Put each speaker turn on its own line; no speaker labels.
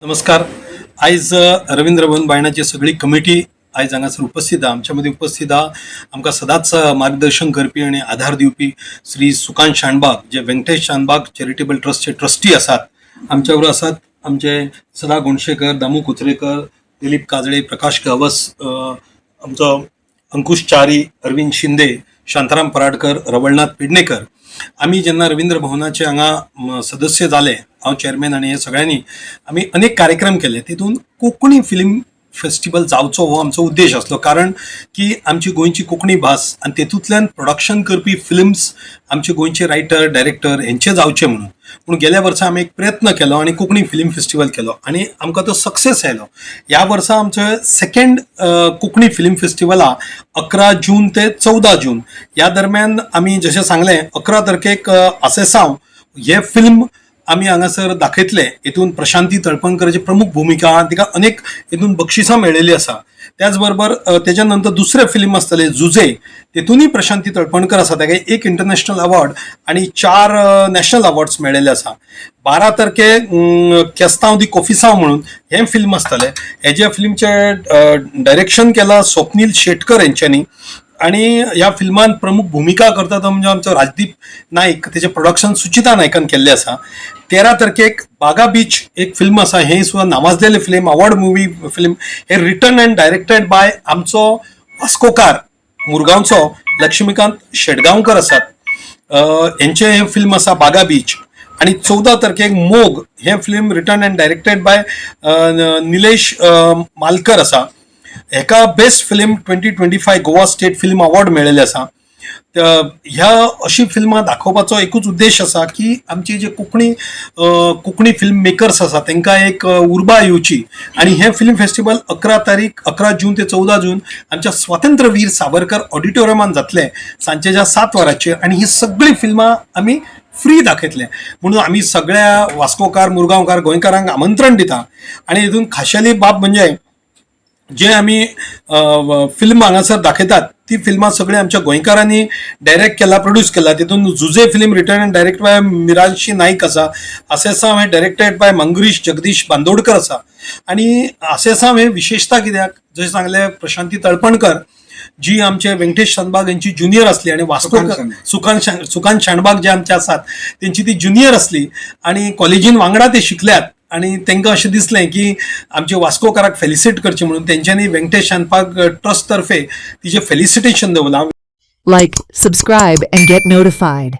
नमस्कार. आयज रवींद्र भवन बायणाची सगळी कमिटी आयज हांगासर उपस्थित आहा. आमच्या मदीं उपस्थित आहा आमकां सदांच मार्गदर्शन करपी आनी आधार दिवपी श्री सुकांत शानबाग, जे व्यंकटेश शानबाग चॅरिटेबल ट्रस्टचे ट्रस्टी आसात. आमच्या बरोबर आसात आमचे सदा गोंडशेकर, दामू कुत्रेकर, दिलीप काजळे, प्रकाश गावस, आमचो अंकुश च्यारी, अरविंद शिंदे, शांताराम पराडकर, रवळनाथ पेडणेकर. आम्ही जेन्ना रवींद्र भवनाचे हांगा सदस्य जाले, हांव चेअरमॅन आनी हे सगळ्यांनी आमी अनेक कार्यक्रम केले. तितून कोंकणी फिल्म फेस्टिवल जावचो हो आमचो उद्देश आसलो. कारण की आमची गोंयची कोंकणी भास आनी तेतूंतल्यान प्रोडक्शन करपी फिल्म्स आमचे गोंयचे रायटर डायरेक्टर हेंचे जावचे म्हणून. पूण गेल्या वर्सा आमी एक प्रयत्न केलो आनी कोंकणी फिल्म फेस्टिवल केलो आनी आमकां तो सक्सेस आयलो. ह्या वर्सा आमचो सेकंड कोंकणी फिल्म फेस्टिवल हा 11 जून ते 14 जून. ह्या दरम्यान आमी जशें सांगलें 11 तारखेक आसेसांव हे फिल्म आमी हांगासर दाखयतले. हितून प्रशांती तळपणकराची प्रमुख भुमिका, तिका अनेक हितून बक्षिसां मेळिल्लीं आसा. त्याच बरोबर तेच्या नंतर दुसरे फिल्म आसतले जुजे, तेतूनय प्रशांती तळपणकर आसा, ताका एक इंटरनॅशनल अवॉर्ड आनी 4 नॅशनल अवॉर्ड्स मेळिल्ले आसा. 12 तारखेक केस्तांव दी कोफिसांव म्हणून हें फिल्म आसतलें. हेजे फिल्मचे डायरेक्शन केलां स्वप्नील शेटकर हेंच्यांनी आणि ह्या फिल्मान प्रमुख भूमिका करता तो म्हणजे आमचो राजदीप नाईक, तेजे प्रोडक्शन सुचिता नायकान केल्लें आसा. 13 तारखेक बागा बीच एक फिल्म आसा, हें सुद्दां नावाजलेलें फिल्म, अवॉर्ड मुवी फिल्म. हे रिटन अँड डायरेक्टेड बाय आमचो वास्कोकार मुरगांवचो लक्ष्मीकांत शेटगांवकर आसात. हेंचें हें फिल्म आसा बागा बीच. आणि 14 तारखेक मोग हें film written and directed by Nilesh Malkar आसा. हेका best film 2025 Goa state film award मेळिल्ले आसा. ह्या अशी फिल्मां दाखोवपाचो एकूच उद्देश आसा की आमची जे कोंकणी फिल्म मेकर्स आसा तांकां एक उर्बा येवची. आणि हे फिल्म फेस्टिवल 11 जून ते 14 जून आमच्या स्वातंत्र्यवीर सावरकर ऑडिटोरियमान जातले सांजेच्या 7 वरांचेर. आणि ही सगळी फिल्मां आमी फ्री दाखयतले. म्हणून आमी सगळ्या वास्कोकार मुरगांवकार गोंयकारांक आमंत्रण दिता. आणि हितून खाशेली बाब म्हणजे जे आमी फिल्म हांगासर दाखयतात ती फिल्मां सगळी आमच्या गोंयकारांनी डायरेक्ट केला, प्रोड्यूस केला. तितून Juze film written and direct by Miransha Naik आसा. आसेसांव हें डायरेक्टेड बाय मंगरीश जगदीश बांदोडकर आसा. आणि आसेसांव हें विशेषता कित्याक, जशें सांगलें प्रशांती तळपणकर जी आमचे व्यंकटेश शानबाग यांची ज्युनियर असली आणि सुकांत शानबाग जे आमचे आसात त्यांची ती ज्युनियर असली आणि कॉलेजीन वांगडा ते शिकल्यात. आणि तांकां अशें दिसलें की आमचे वास्कोकाराक फेलिसिट करचें म्हणून तेंच्यांनी व्यंकटेश शानबाग ट्रस्ट तर्फे तिचे फेलिसिटेशन दवरलां.
Like, subscribe and get notified.